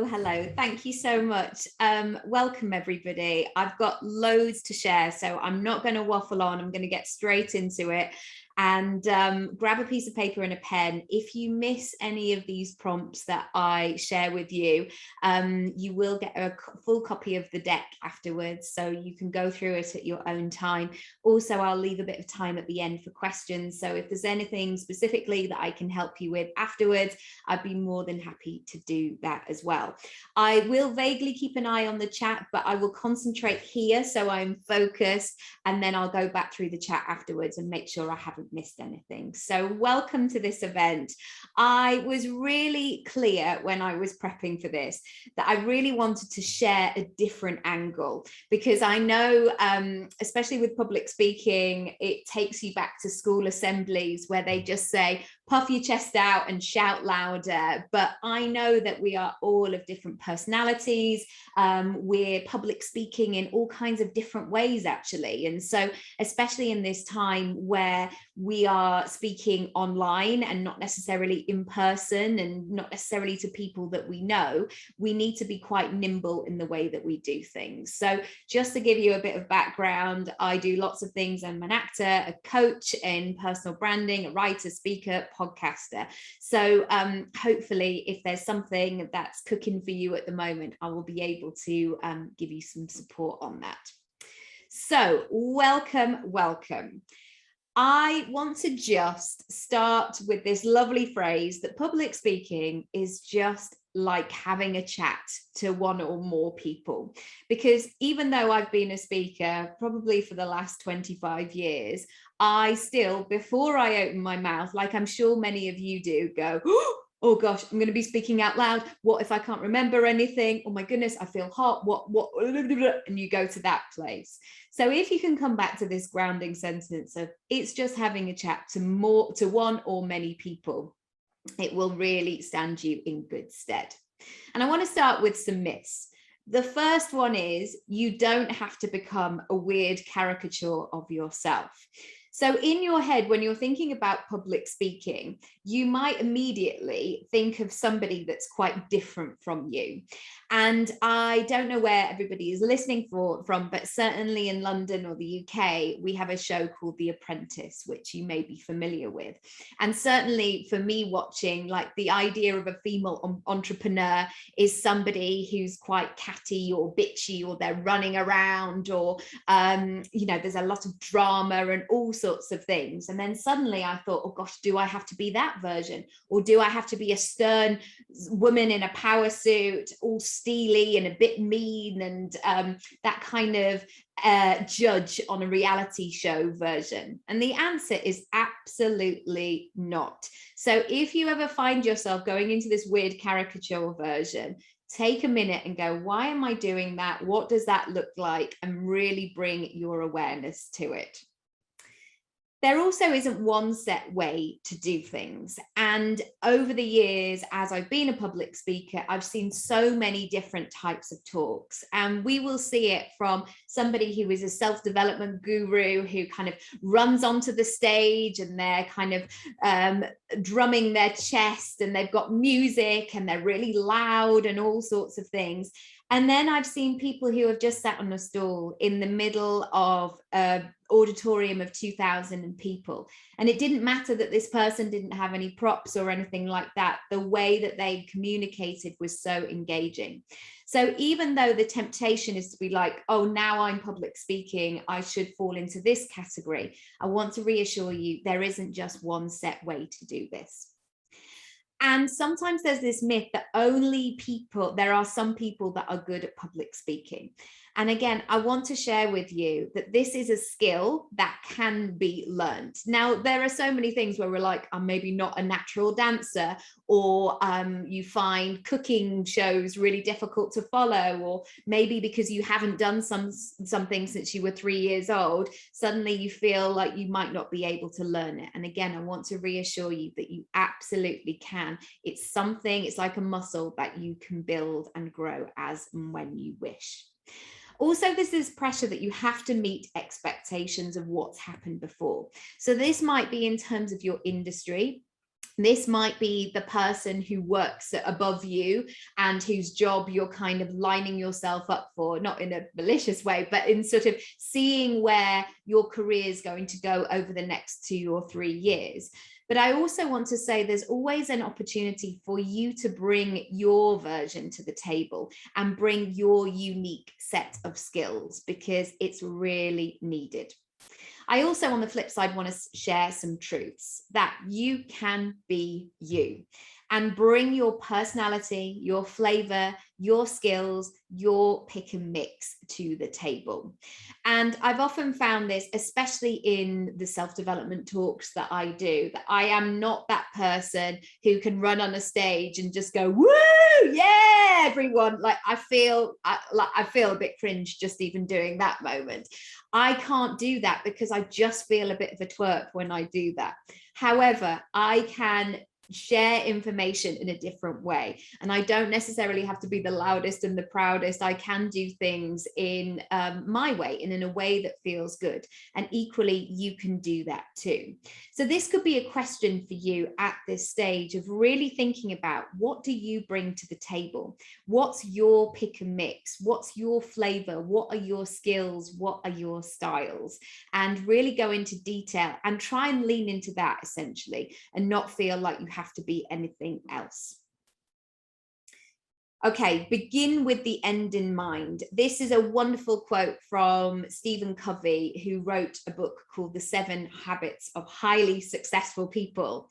Hello, thank you so much. Welcome everybody. I've got loads to share, so I'm not going to waffle on. I'm going to get straight into it. And grab a piece of paper and a pen. If you miss any of these prompts that I share with you, you will get a full copy of the deck afterwards, so you can go through it at your own time. Also, I'll leave a bit of time at the end for questions, so if there's anything specifically that I can help you with afterwards, I'd be more than happy to do that as well. I will vaguely keep an eye on the chat, but I will concentrate here so I'm focused, and then I'll go back through the chat afterwards and make sure I haven't missed anything. So welcome to this event. I was really clear when I was prepping for this that I really wanted to share a different angle, because I know, especially with public speaking, it takes you back to school assemblies where they just say, puff your chest out and shout louder. But I know that we are all of different personalities. We're public speaking in all kinds of different ways, actually. And so, especially in this time where we are speaking online and not necessarily in person and not necessarily to people that we know, we need to be quite nimble in the way that we do things. So just to give you a bit of background, I do lots of things. I'm an actor, a coach in personal branding, a writer, speaker, podcaster. So hopefully if there's something that's cooking for you at the moment, I will be able to give you some support on that. So welcome. I want to just start with this lovely phrase that public speaking is just like having a chat to one or more people, because even though I've been a speaker probably for the last 25 years, I still, before I open my mouth, like I'm sure many of you do, go, oh gosh, I'm going to be speaking out loud. What if I can't remember anything? Oh my goodness, I feel hot. What? And you go to that place. So if you can come back to this grounding sentence of it's just having a chat to one or many people, it will really stand you in good stead. And I want to start with some myths. The first one is you don't have to become a weird caricature of yourself. So in your head, when you're thinking about public speaking, you might immediately think of somebody that's quite different from you. And I don't know where everybody is listening from, but certainly in London or the UK, we have a show called The Apprentice, which you may be familiar with. And certainly for me watching, like the idea of a female entrepreneur is somebody who's quite catty or bitchy, or they're running around, or, there's a lot of drama and all sorts of things. And then suddenly I thought, oh gosh, do I have to be that version? Or do I have to be a stern woman in a power suit, all steely and a bit mean, and that kind of judge on a reality show version? And the answer is absolutely not. So if you ever find yourself going into this weird caricature version, take a minute and go, why am I doing that? What does that look like? And really bring your awareness to it. There also isn't one set way to do things. And over the years, as I've been a public speaker, I've seen so many different types of talks. And we will see it from somebody who is a self-development guru who kind of runs onto the stage and they're kind of drumming their chest and they've got music and they're really loud and all sorts of things. And then I've seen people who have just sat on a stool in the middle of an auditorium of 2,000 people. And it didn't matter that this person didn't have any props or anything like that. The way that they communicated was so engaging. So even though the temptation is to be like, oh, now I'm public speaking, I should fall into this category, I want to reassure you, there isn't just one set way to do this. And sometimes there's this myth that there are some people that are good at public speaking. And again, I want to share with you that this is a skill that can be learned. Now, there are so many things where we're like, I'm maybe not a natural dancer, or you find cooking shows really difficult to follow, or maybe because you haven't done something since you were 3 years old, suddenly you feel like you might not be able to learn it. And again, I want to reassure you that you absolutely can. It's like a muscle that you can build and grow as and when you wish. Also, there's this pressure that you have to meet expectations of what's happened before. So this might be in terms of your industry. This might be the person who works above you and whose job you're kind of lining yourself up for, not in a malicious way, but in sort of seeing where your career is going to go over the next 2 or 3 years. But I also want to say there's always an opportunity for you to bring your version to the table and bring your unique set of skills, because it's really needed. I also, on the flip side, want to share some truths that you can be you and bring your personality, your flavor, your skills, your pick and mix to the table. And I've often found this, especially in the self-development talks that I do, that I am not that person who can run on a stage and just go, woo, yeah, everyone. Like I feel a bit cringe just even doing that moment. I can't do that because I just feel a bit of a twerp when I do that. However, I can share information in a different way, and I don't necessarily have to be the loudest and the proudest. I can do things in my way and in a way that feels good, and equally you can do that too. So this could be a question for you at this stage of really thinking about, what do you bring to the table? What's your pick and mix? What's your flavor? What are your skills? What are your styles? And really go into detail and try and lean into that, essentially, and not feel like you have to be anything else. Okay, begin with the end in mind. This is a wonderful quote from Stephen Covey, who wrote a book called The 7 Habits of Highly Successful People.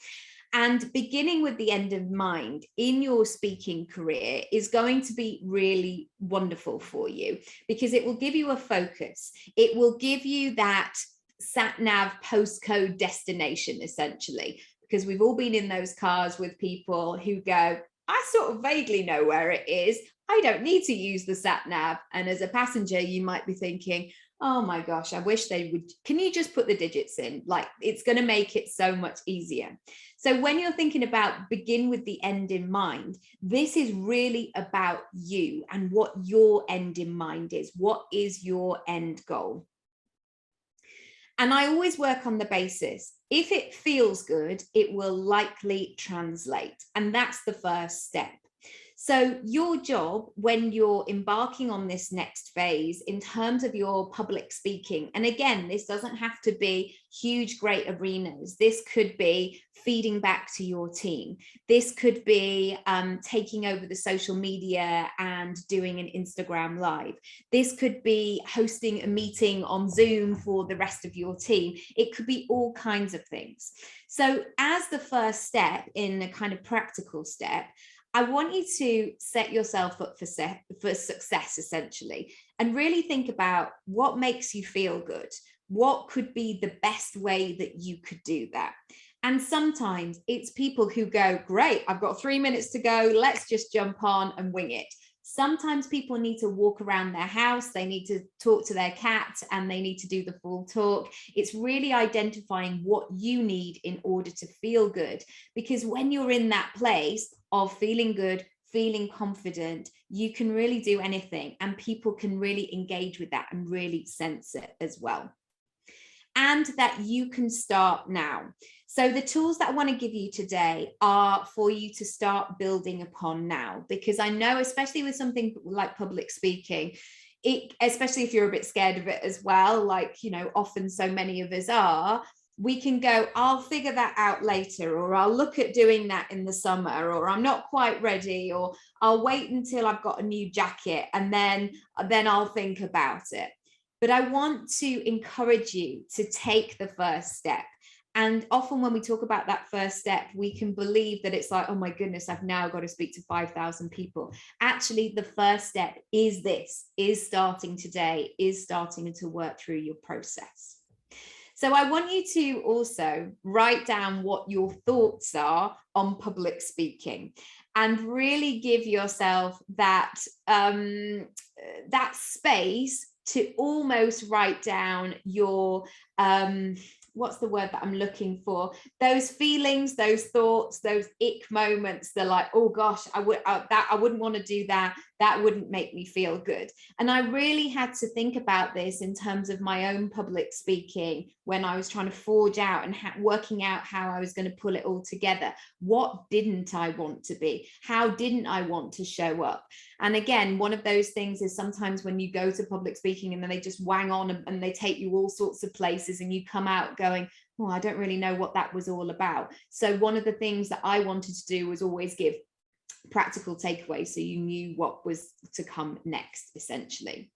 And beginning with the end in mind in your speaking career is going to be really wonderful for you, because it will give you a focus. It will give you that sat-nav postcode destination, essentially, because we've all been in those cars with people who go, I sort of vaguely know where it is. I don't need to use the sat-nav. And as a passenger, you might be thinking, oh my gosh, I wish they would, can you just put the digits in? Like, it's going to make it so much easier. So when you're thinking about begin with the end in mind, this is really about you and what your end in mind is. What is your end goal? And I always work on the basis, if it feels good, it will likely translate. And that's the first step. So your job when you're embarking on this next phase in terms of your public speaking, and again, this doesn't have to be huge, great arenas. This could be feeding back to your team. This could be taking over the social media and doing an Instagram live. This could be hosting a meeting on Zoom for the rest of your team. It could be all kinds of things. So as the first step in a kind of practical step, I want you to set yourself up for success, essentially, and really think about what makes you feel good. What could be the best way that you could do that? And sometimes it's people who go, great, I've got 3 minutes to go. Let's just jump on and wing it. Sometimes people need to walk around their house, they need to talk to their cat, and they need to do the full talk. It's really identifying what you need in order to feel good, because when you're in that place of feeling good, feeling confident, you can really do anything, and people can really engage with that and really sense it as well. And that you can start now. So the tools that I want to give you today are for you to start building upon now, because I know, especially with something like public speaking, especially if you're a bit scared of it as well, like, you know, often so many of us are, we can go, I'll figure that out later, or I'll look at doing that in the summer, or I'm not quite ready, or I'll wait until I've got a new jacket and then I'll think about it. But I want to encourage you to take the first step. And often when we talk about that first step, we can believe that it's like, oh my goodness, I've now got to speak to 5,000 people. Actually, the first step is starting today, is starting to work through your process. So I want you to also write down what your thoughts are on public speaking, and really give yourself that, that space to almost write down your, what's the word that I'm looking for? Those feelings, those thoughts, those ick moments. They're like, oh gosh, I wouldn't want to do that. that wouldn't make me feel good. And I really had to think about this in terms of my own public speaking when I was trying to forge out and working out how I was going to pull it all together. What didn't I want to be? How didn't I want to show up? And again, one of those things is sometimes when you go to public speaking and then they just wang on and they take you all sorts of places and you come out going, oh, I don't really know what that was all about. So one of the things that I wanted to do was always give practical takeaways so you knew what was to come next, essentially.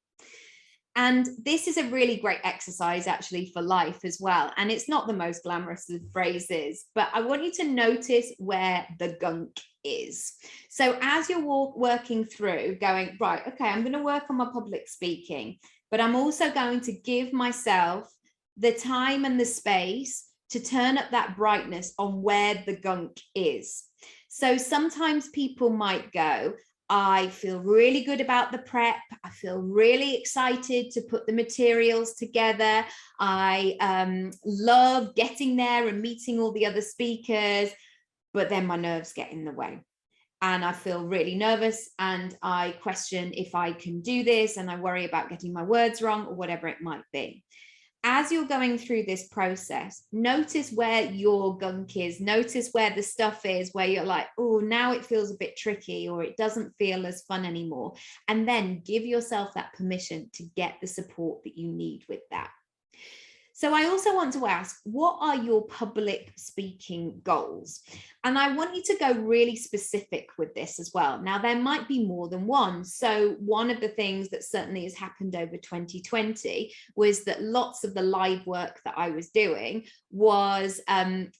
And this is a really great exercise actually for life as well. And it's not the most glamorous of phrases, but I want you to notice where the gunk is. So as you're working through going, right, okay, I'm going to work on my public speaking, but I'm also going to give myself the time and the space to turn up that brightness on where the gunk is. So sometimes people might go, I feel really good about the prep. I feel really excited to put the materials together. I love getting there and meeting all the other speakers, but then my nerves get in the way. And I feel really nervous and I question if I can do this and I worry about getting my words wrong or whatever it might be. As you're going through this process, notice where your gunk is, notice where the stuff is, where you're like, oh, now it feels a bit tricky or it doesn't feel as fun anymore. And then give yourself that permission to get the support that you need with that. So I also want to ask, what are your public speaking goals? And I want you to go really specific with this as well. Now, there might be more than one. So one of the things that certainly has happened over 2020 was that lots of the live work that I was doing was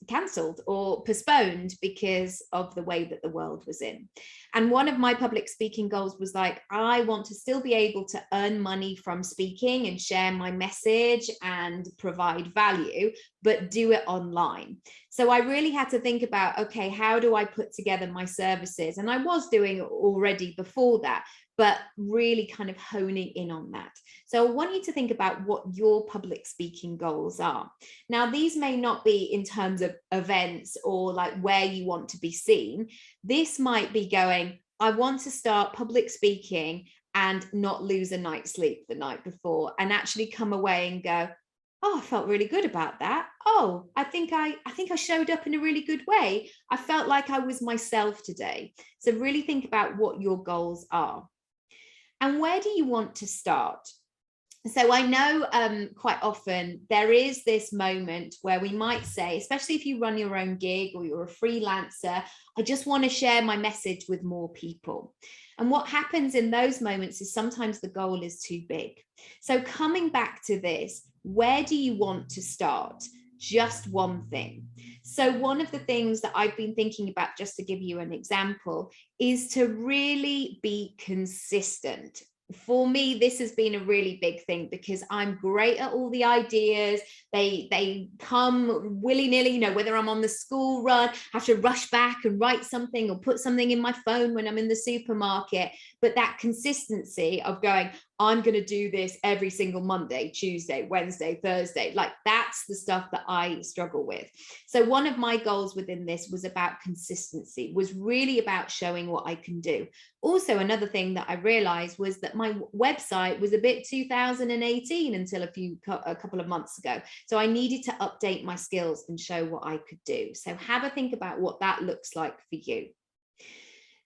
cancelled or postponed because of the way that the world was in. And one of my public speaking goals was like, I want to still be able to earn money from speaking and share my message and provide value, but do it online. So I really had to think about, okay, how do I put together my services? And I was doing it already before that, but really kind of honing in on that. So I want you to think about what your public speaking goals are. Now, these may not be in terms of events or like where you want to be seen. This might be going, I want to start public speaking and not lose a night's sleep the night before and actually come away and go, oh, I felt really good about that. Oh, I think I showed up in a really good way. I felt like I was myself today. So really think about what your goals are. And where do you want to start? So I know quite often there is this moment where we might say, especially if you run your own gig or you're a freelancer, I just want to share my message with more people. And what happens in those moments is sometimes the goal is too big. So coming back to this, where do you want to start? Just one thing. So one of the things that I've been thinking about, just to give you an example, is to really be consistent. For me, this has been a really big thing because I'm great at all the ideas. They come willy-nilly, you know, whether I'm on the school run, have to rush back and write something or put something in my phone when I'm in the supermarket. But that consistency of going, I'm going to do this every single Monday, Tuesday, Wednesday, Thursday, like that's the stuff that I struggle with. So one of my goals within this was about consistency, was really about showing what I can do. Also, another thing that I realized was that my website was a bit 2018 until a couple of months ago. So I needed to update my skills and show what I could do. So have a think about what that looks like for you.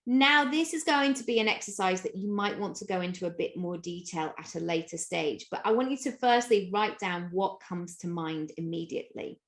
Now, this is going to be an exercise that you might want to go into a bit more detail at a later stage, but I want you to firstly write down what comes to mind immediately.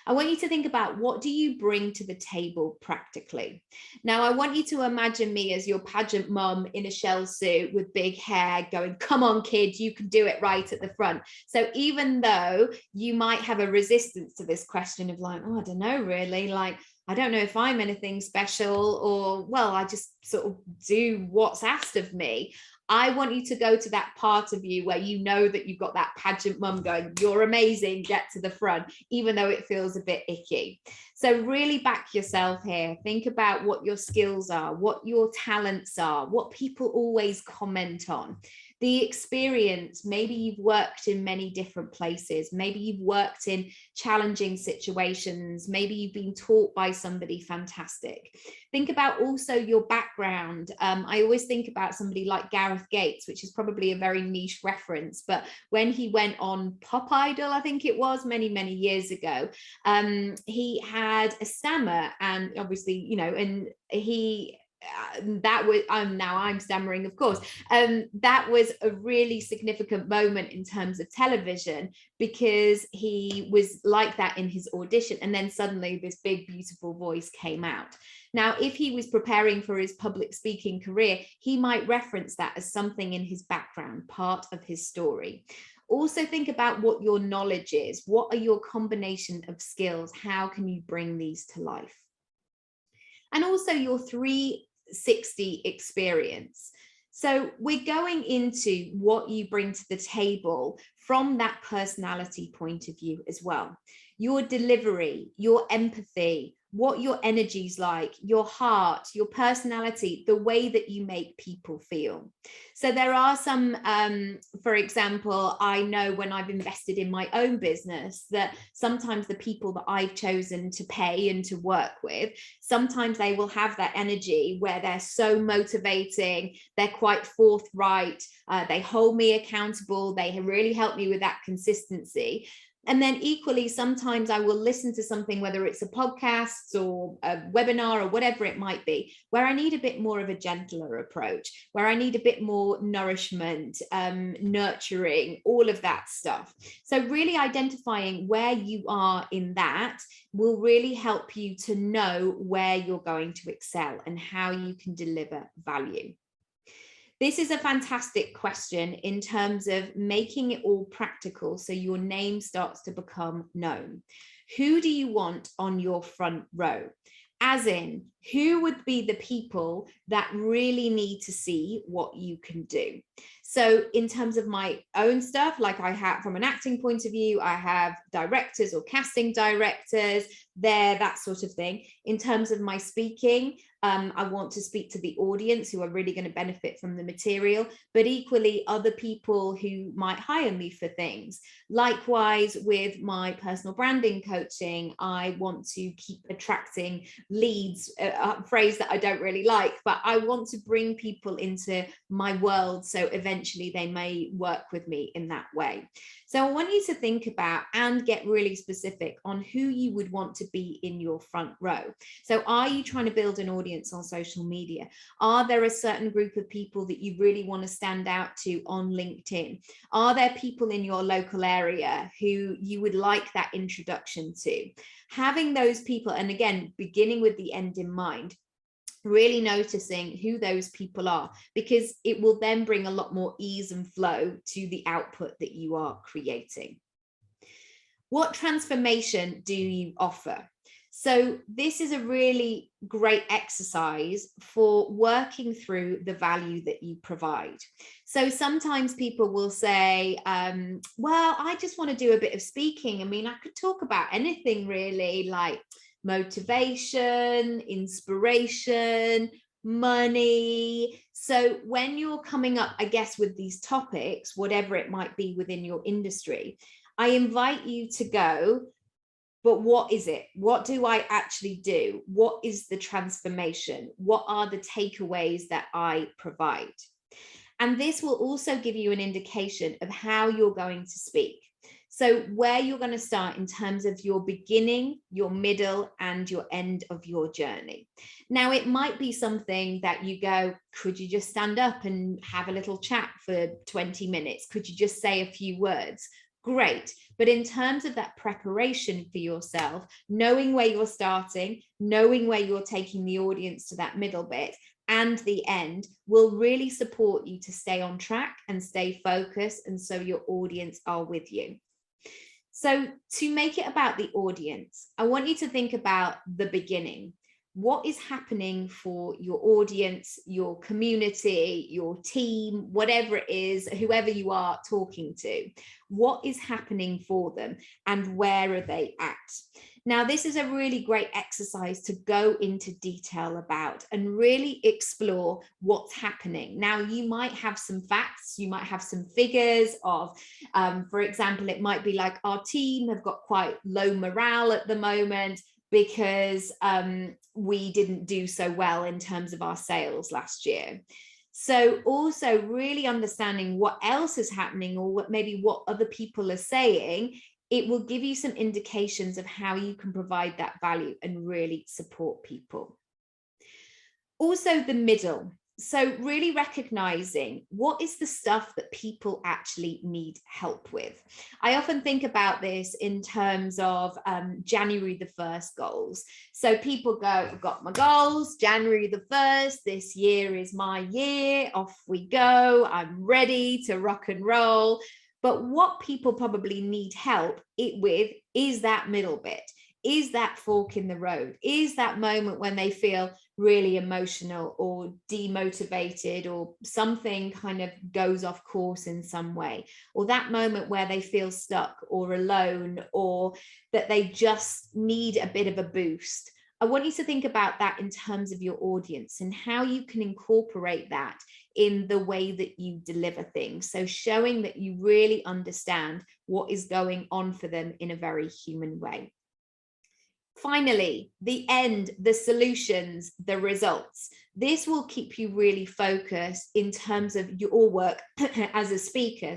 I want you to think about, what do you bring to the table practically? Now, I want you to imagine me as your pageant mum in a shell suit with big hair going, come on, kid, you can do it, right at the front. So even though you might have a resistance to this question of like, oh, I don't know, really, like, I don't know if I'm anything special, or, well, I just sort of do what's asked of me. I want you to go to that part of you where you know that you've got that pageant mum going, you're amazing, get to the front, even though it feels a bit icky. So really back yourself here. Think about what your skills are, what your talents are, what people always comment on. The experience, maybe you've worked in many different places, maybe you've worked in challenging situations, maybe you've been taught by somebody fantastic. Think about also your background. I always think about somebody like Gareth Gates, which is probably a very niche reference, but when he went on Pop Idol, I think it was many years ago, he had a stammer, and obviously, you know, and he that was now I'm stammering, of course. That was a really significant moment in terms of television, because he was like that in his audition, and then suddenly this big beautiful voice came out. Now, if he was preparing for his public speaking career, he might reference that as something in his background, part of his story. Also think about what your knowledge is. What are your combination of skills? How can you bring these to life? And also your 360 experience. So we're going into what you bring to the table from that personality point of view as well. Your delivery, your empathy, what your energy's like, your heart, your personality, the way that you make people feel. So there are some, for example, I know when I've invested in my own business that sometimes the people that I've chosen to pay and to work with, sometimes they will have that energy where they're so motivating, they're quite forthright, they hold me accountable, they really help me with that consistency. And then equally, sometimes I will listen to something, whether it's a podcast or a webinar or whatever it might be, where I need a bit more of a gentler approach, where I need a bit more nourishment, nurturing, all of that stuff. So really identifying where you are in that will really help you to know where you're going to excel and how you can deliver value. This is a fantastic question in terms of making it all practical so your name starts to become known. Who do you want on your front row? As in, who would be the people that really need to see what you can do? So in terms of my own stuff, like I have from an acting point of view, I have directors or casting directors there, that sort of thing. In terms of my speaking, I want to speak to the audience who are really going to benefit from the material, but equally other people who might hire me for things. Likewise, with my personal branding coaching, I want to keep attracting leads, a phrase that I don't really like, but I want to bring people into my world so eventually they may work with me in that way. So I want you to think about and get really specific on who you would want to be in your front row. So are you trying to build an audience on social media? Are there a certain group of people that you really want to stand out to on LinkedIn? Are there people in your local area who you would like that introduction to? Having those people, and again, beginning with the end in mind, really noticing who those people are, because it will then bring a lot more ease and flow to the output that you are creating. What transformation do you offer? So this is a really great exercise for working through the value that you provide. So sometimes people will say, well, I just want to do a bit of speaking. I mean, I could talk about anything really, like motivation, inspiration, money. So when you're coming up, I guess, with these topics, whatever it might be within your industry, I invite you to go, but what is it? What do I actually do? What is the transformation? What are the takeaways that I provide? And this will also give you an indication of how you're going to speak. So where you're going to start in terms of your beginning, your middle, and your end of your journey. Now, it might be something that you go, could you just stand up and have a little chat for 20 minutes? Could you just say a few words? Great. But in terms of that preparation for yourself, knowing where you're starting, knowing where you're taking the audience to that middle bit and the end will really support you to stay on track and stay focused. And so your audience are with you. So to make it about the audience, I want you to think about the beginning. What is happening for your audience, your community, your team, whatever it is, whoever you are talking to? What is happening for them and where are they at? Now, this is a really great exercise to go into detail about and really explore what's happening. Now, you might have some facts, you might have some figures of, for example, it might be like our team have got quite low morale at the moment because we didn't do so well in terms of our sales last year. So also really understanding what else is happening, or maybe what other people are saying, it will give you some indications of how you can provide that value and really support people. Also the middle. So really recognizing what is the stuff that people actually need help with. I often think about this in terms of January the 1st goals. So people go, I've got my goals, January the 1st, this year is my year, off we go, I'm ready to rock and roll. But what people probably need help with is that middle bit, is that fork in the road, is that moment when they feel really emotional or demotivated, or something kind of goes off course in some way, or that moment where they feel stuck or alone, or that they just need a bit of a boost. I want you to think about that in terms of your audience and how you can incorporate that in the way that you deliver things. So showing that you really understand what is going on for them in a very human way. Finally, the end, the solutions, the results. This will keep you really focused in terms of your work as a speaker,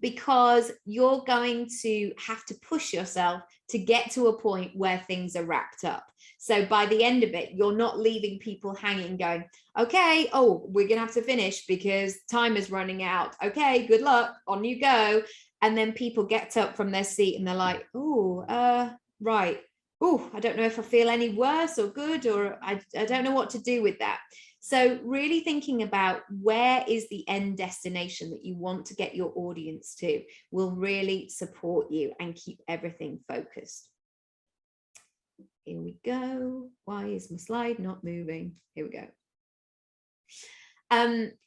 because you're going to have to push yourself to get to a point where things are wrapped up. So by the end of it, you're not leaving people hanging going, okay, oh, we're going to have to finish because time is running out. Okay, good luck, on you go. And then people get up from their seat and they're like, oh, right. Oh, I don't know if I feel any worse or good, or I don't know what to do with that. So really thinking about where is the end destination that you want to get your audience to will really support you and keep everything focused. Here we go. Why is my slide not moving? Here we go.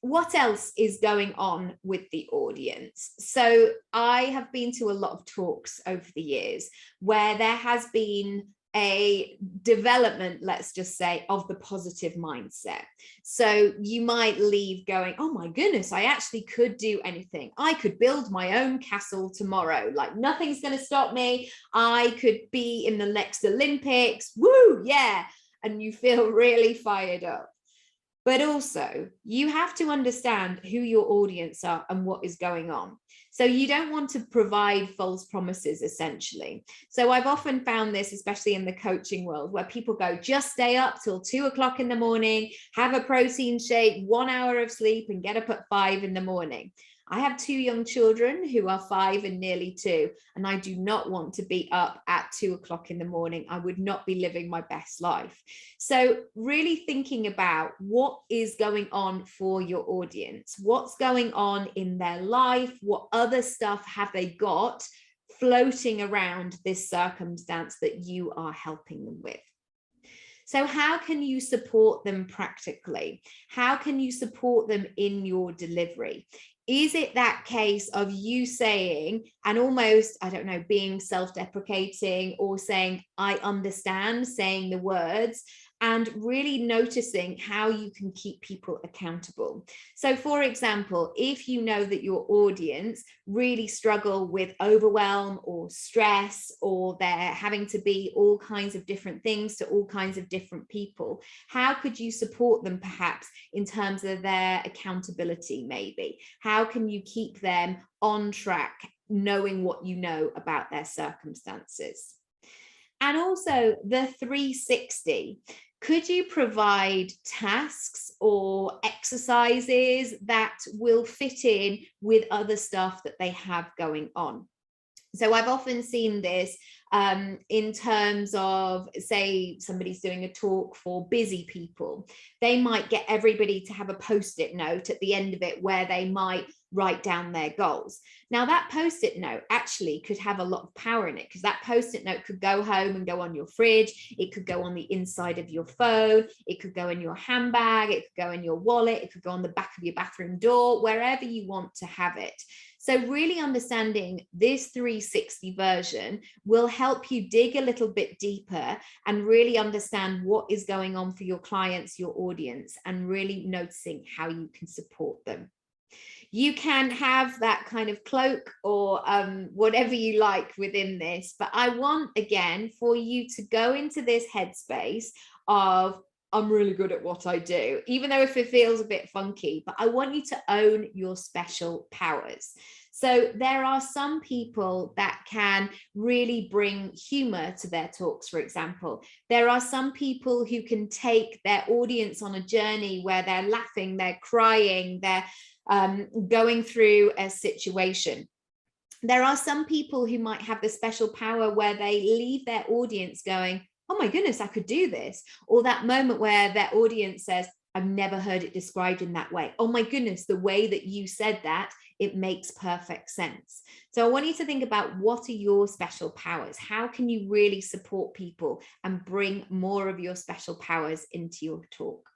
What else is going on with the audience? So I have been to a lot of talks over the years where there has been a development, let's just say, of the positive mindset. So you might leave going, oh my goodness, I actually could do anything. I could build my own castle tomorrow. Like nothing's going to stop me. I could be in the next Olympics. Woo, yeah. And you feel really fired up. But also, you have to understand who your audience are and what is going on. So you don't want to provide false promises, essentially. So I've often found this, especially in the coaching world, where people go, just stay up till 2 o'clock in the morning, have a protein shake, 1 hour of sleep, and get up at 5 in the morning. I have 2 young children who are 5 and nearly 2, and I do not want to be up at 2 o'clock in the morning. I would not be living my best life. So really thinking about what is going on for your audience, what's going on in their life, what other stuff have they got floating around this circumstance that you are helping them with. So how can you support them practically? How can you support them in your delivery? Is it that case of you saying, and almost, I don't know, being self-deprecating or saying, I understand, saying the words, and really noticing how you can keep people accountable? So for example, if you know that your audience really struggle with overwhelm or stress, or they're having to be all kinds of different things to all kinds of different people, how could you support them perhaps in terms of their accountability maybe? How can you keep them on track, knowing what you know about their circumstances? And also the 360. Could you provide tasks or exercises that will fit in with other stuff that they have going on? So I've often seen this in terms of, say, somebody's doing a talk for busy people. They might get everybody to have a post-it note at the end of it where they might write down their goals. Now that post-it note actually could have a lot of power in it, because that post-it note could go home and go on your fridge. It could go on the inside of your phone. It could go in your handbag. It could go in your wallet. It could go on the back of your bathroom door, wherever you want to have it. So really understanding this 360 version will help you dig a little bit deeper and really understand what is going on for your clients, your audience, and really noticing how you can support them. You can have that kind of cloak or whatever you like within this, but I want, again, for you to go into this headspace of, I'm really good at what I do, even though if it feels a bit funky, but I want you to own your special powers. So there are some people that can really bring humor to their talks, for example. There are some people who can take their audience on a journey where they're laughing, they're crying, they're going through a situation. There are some people who might have the special power where they leave their audience going, oh my goodness, I could do this. Or that moment where their audience says, I've never heard it described in that way. Oh my goodness, the way that you said that, it makes perfect sense. So I want you to think about, what are your special powers? How can you really support people and bring more of your special powers into your talk?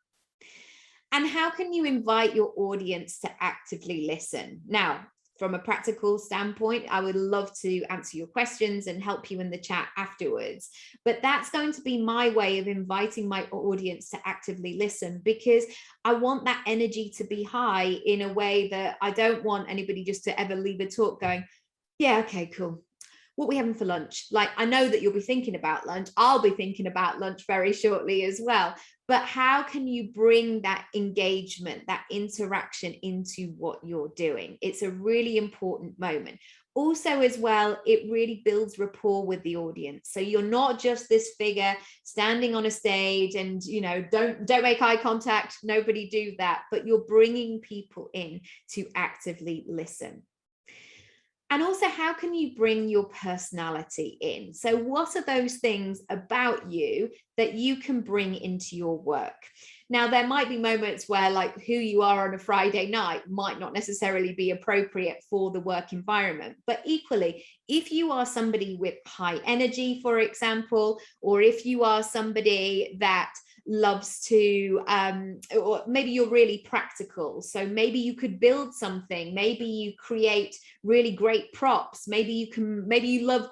And how can you invite your audience to actively listen? Now, from a practical standpoint, I would love to answer your questions and help you in the chat afterwards. But that's going to be my way of inviting my audience to actively listen, because I want that energy to be high in a way that I don't want anybody just to ever leave a talk going, yeah, okay, cool. What are we having for lunch? Like, I know that you'll be thinking about lunch. I'll be thinking about lunch very shortly as well. But how can you bring that engagement, that interaction into what you're doing? It's a really important moment. Also, as well, it really builds rapport with the audience. So you're not just this figure standing on a stage and, you know, don't make eye contact. Nobody do that. But you're bringing people in to actively listen. And also, how can you bring your personality in? So what are those things about you that you can bring into your work? Now, there might be moments where, like, who you are on a Friday night might not necessarily be appropriate for the work environment. But equally, if you are somebody with high energy, for example, or if you are somebody that loves to, or maybe you're really practical, so maybe you could build something, maybe you create really great props, maybe you love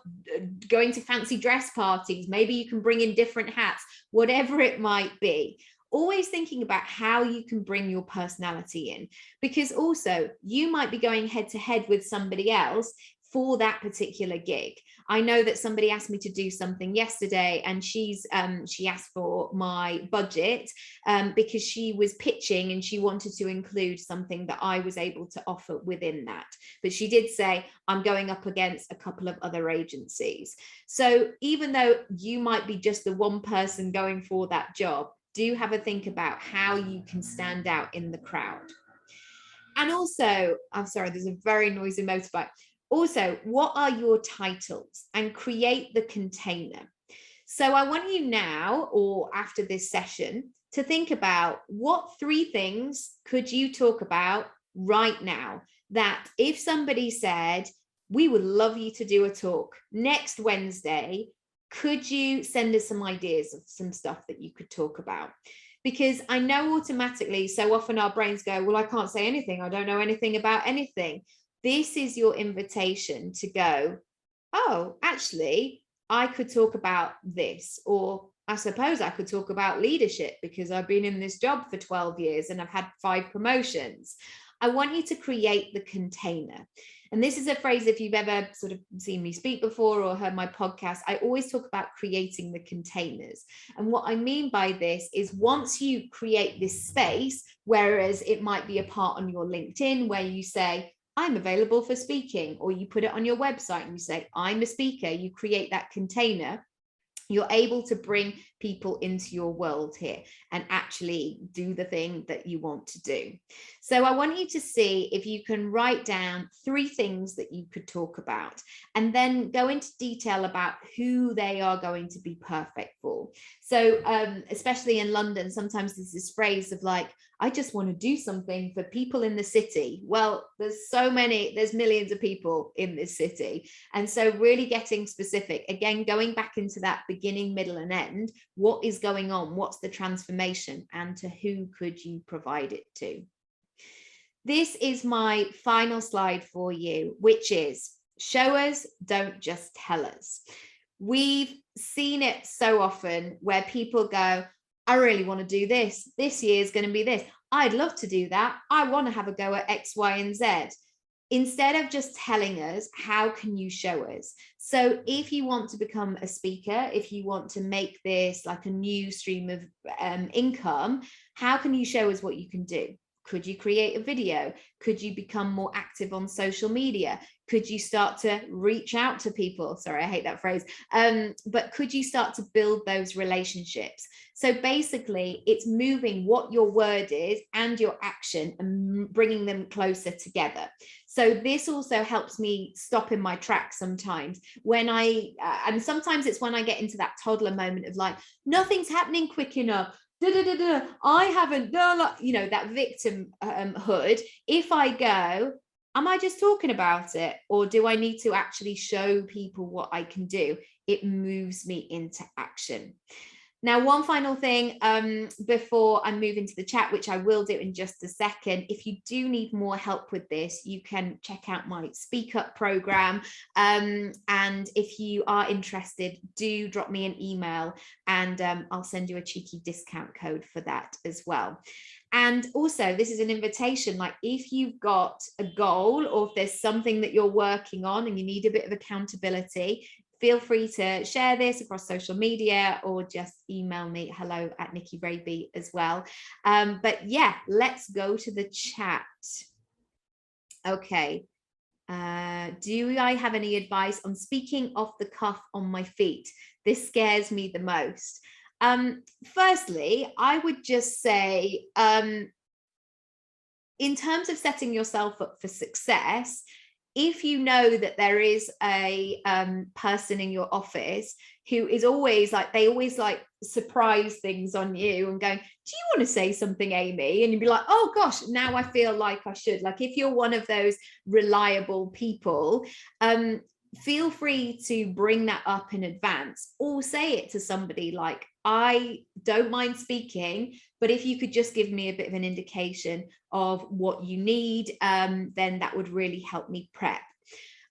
going to fancy dress parties, maybe you can bring in different hats, whatever it might be. Always thinking about how you can bring your personality in, because also you might be going head to head with somebody else for that particular gig. I know that somebody asked me to do something yesterday, and she asked for my budget because she was pitching and she wanted to include something that I was able to offer within that. But she did say, I'm going up against a couple of other agencies. So even though you might be just the one person going for that job, do have a think about how you can stand out in the crowd. And also, I'm sorry, there's a very noisy motorbike. Also, what are your titles? And create the container. So I want you now, or after this session, to think about, what 3 things could you talk about right now that if somebody said, we would love you to do a talk next Wednesday, could you send us some ideas of some stuff that you could talk about? Because I know automatically, so often our brains go, well, I can't say anything. I don't know anything about anything. This is your invitation to go, oh, actually, I could talk about this, or I suppose I could talk about leadership because I've been in this job for 12 years and I've had 5 promotions. I want you to create the container. And this is a phrase, if you've ever sort of seen me speak before or heard my podcast, I always talk about creating the containers. And what I mean by this is, once you create this space, whereas it might be a part on your LinkedIn where you say, I'm available for speaking, or you put it on your website and you say, I'm a speaker, you create that container, you're able to bring people into your world here and actually do the thing that you want to do. So I want you to see if you can write down 3 things that you could talk about, and then go into detail about who they are going to be perfect for. So especially in London, sometimes there's this phrase of like, I just want to do something for people in the city. Well, there's millions of people in this city. And so really getting specific, again, going back into that beginning, middle and end, what is going on? What's the transformation? And to who could you provide it to? this is my final slide for you, which is show us, don't just tell us. We've seen it so often where people go, I really want to do this. This year is going to be this. I'd love to do that. I want to have a go at X, Y, and Z. Instead of just telling us, how can you show us? So if you want to become a speaker, if you want to make this like a new stream of income, how can you show us what you can do? Could you create a video? Could you become more active on social media? Could you start to reach out to people? Sorry, I hate that phrase. But could you start to build those relationships? So basically, it's moving what your word is and your action and bringing them closer together. So this also helps me stop in my tracks sometimes when and sometimes it's when I get into that toddler moment of like, nothing's happening quick enough. I haven't done, you know, that victimhood. If I go, am I just talking about it? Or do I need to actually show people what I can do? It moves me into action. Now, one final thing before I move into the chat, which I will do in just a second. If you do need more help with this, you can check out my Speak Up program. And if you are interested, do drop me an email and I'll send you a cheeky discount code for that as well. And also, this is an invitation, like if you've got a goal or if there's something that you're working on and you need a bit of accountability, feel free to share this across social media or just email me hello@Nicky as well. But yeah, let's go to the chat. Okay. Do I have any advice on speaking off the cuff on my feet? This scares me the most. Firstly, I would just say, in terms of setting yourself up for success, if you know that there is a person in your office who is always like, they always like surprise things on you and going, do you want to say something, Amy? And you'd be like, oh gosh, now I feel like I should. Like if you're one of those reliable people, feel free to bring that up in advance or say it to somebody like, I don't mind speaking, but if you could just give me a bit of an indication of what you need, then that would really help me prep.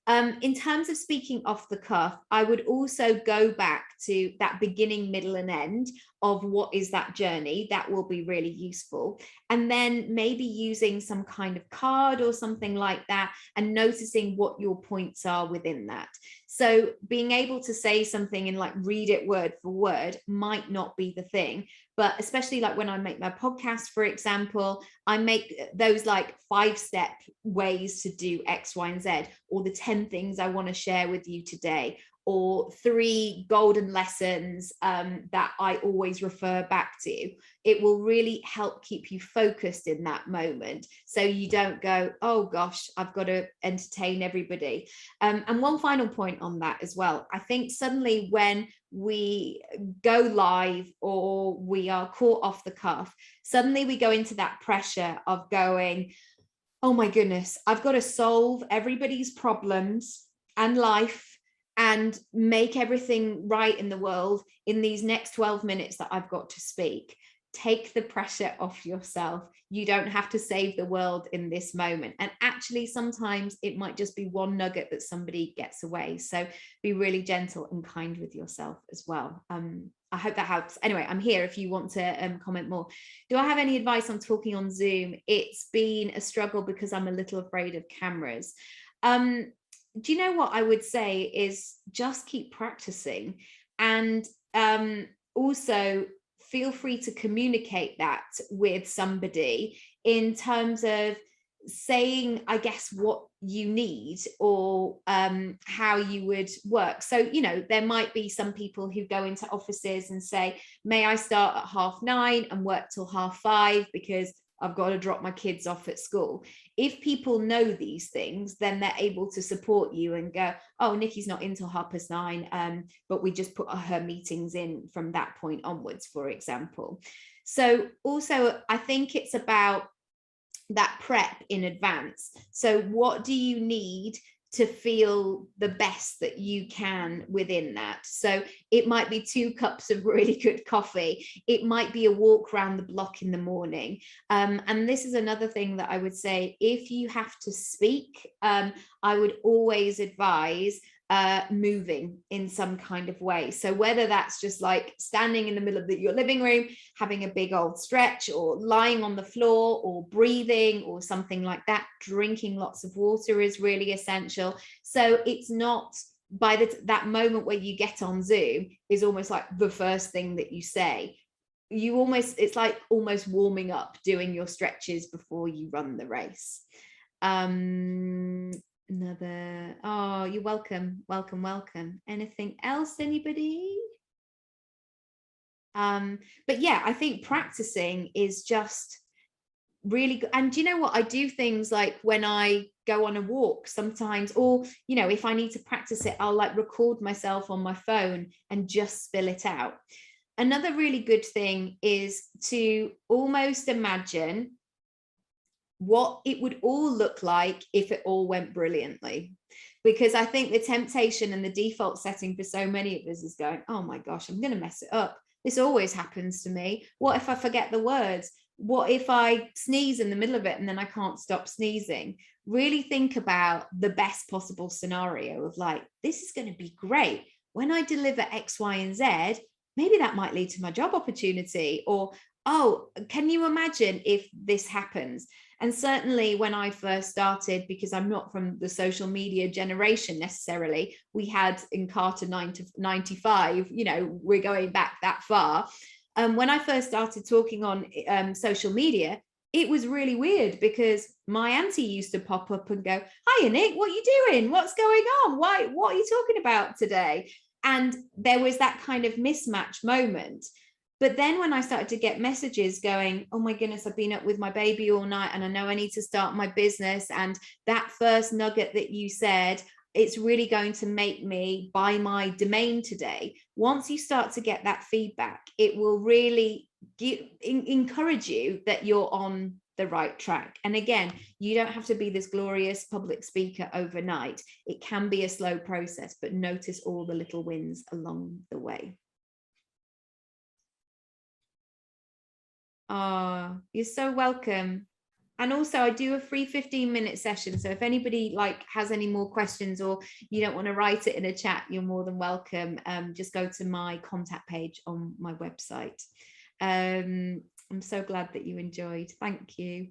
In terms of speaking off the cuff, I would also go back to that beginning, middle, and end of what is that journey. That will be really useful. And then maybe using some kind of card or something like that and noticing what your points are within that. So being able to say something and like read it word for word might not be the thing. But especially like when I make my podcast, for example, I make those like 5-step ways to do X, Y, and Z, or the 10 things I want to share with you today, or 3 golden lessons that I always refer back to. It will really help keep you focused in that moment. So you don't go, oh gosh, I've got to entertain everybody. And one final point on that as well. I think suddenly when we go live or we are caught off the cuff, suddenly we go into that pressure of going, oh my goodness, I've got to solve everybody's problems and life and make everything right in the world in these next 12 minutes that I've got to speak. Take the pressure off yourself. You don't have to save the world in this moment. And actually, sometimes it might just be one nugget that somebody gets away. So be really gentle and kind with yourself as well. I hope that helps. Anyway, I'm here if you want to comment more. Do I have any advice on talking on Zoom? It's been a struggle because I'm a little afraid of cameras. Do you know what I would say is just keep practicing, and also feel free to communicate that with somebody in terms of saying, I guess, what you need or how you would work. So, you know, there might be some people who go into offices and say, may I start at 9:30 and work till 5:30 because I've got to drop my kids off at school. If people know these things, then they're able to support you and go, oh, Nikki's not in till 9:30, but we just put her meetings in from that point onwards, for example. So also, I think it's about that prep in advance. So what do you need to feel the best that you can within that. So it might be 2 cups of really good coffee. It might be a walk around the block in the morning. And this is another thing that I would say, if you have to speak, I would always advise moving in some kind of way. So whether that's just like standing in the middle of your living room, having a big old stretch, or lying on the floor, or breathing, or something like that, drinking lots of water is really essential. So it's not by that moment where you get on Zoom is almost like the first thing that you say. It's like almost warming up, doing your stretches before you run the race. Oh, you're welcome. Anything else, anybody? But yeah, I think practicing is just really good. And do you know what? I do things like when I go on a walk sometimes, or, you know, if I need to practice it, I'll like record myself on my phone and just spill it out. Another really good thing is to almost imagine what it would all look like if it all went brilliantly. Because I think the temptation and the default setting for so many of us is going, oh my gosh, I'm going to mess it up. This always happens to me. What if I forget the words? What if I sneeze in the middle of it and then I can't stop sneezing? Really think about the best possible scenario of like, this is going to be great. When I deliver X, Y, and Z, maybe that might lead to my job opportunity. Or, oh, can you imagine if this happens? And certainly when I first started, because I'm not from the social media generation necessarily, we had in Carter 95, you know, we're going back that far. When I first started talking on social media, it was really weird because my auntie used to pop up and go, "Hiya, Nick, what are you doing? What's going on? What are you talking about today?" And there was that kind of mismatch moment. But then when I started to get messages going, oh my goodness, I've been up with my baby all night and I know I need to start my business. And that first nugget that you said, it's really going to make me buy my domain today. Once you start to get that feedback, it will really encourage you that you're on the right track. And again, you don't have to be this glorious public speaker overnight. It can be a slow process, but notice all the little wins along the way. Oh, you're so welcome. And also I do a free 15-minute session. So if anybody like has any more questions or you don't want to write it in a chat, you're more than welcome. Just go to my contact page on my website. I'm so glad that you enjoyed. Thank you.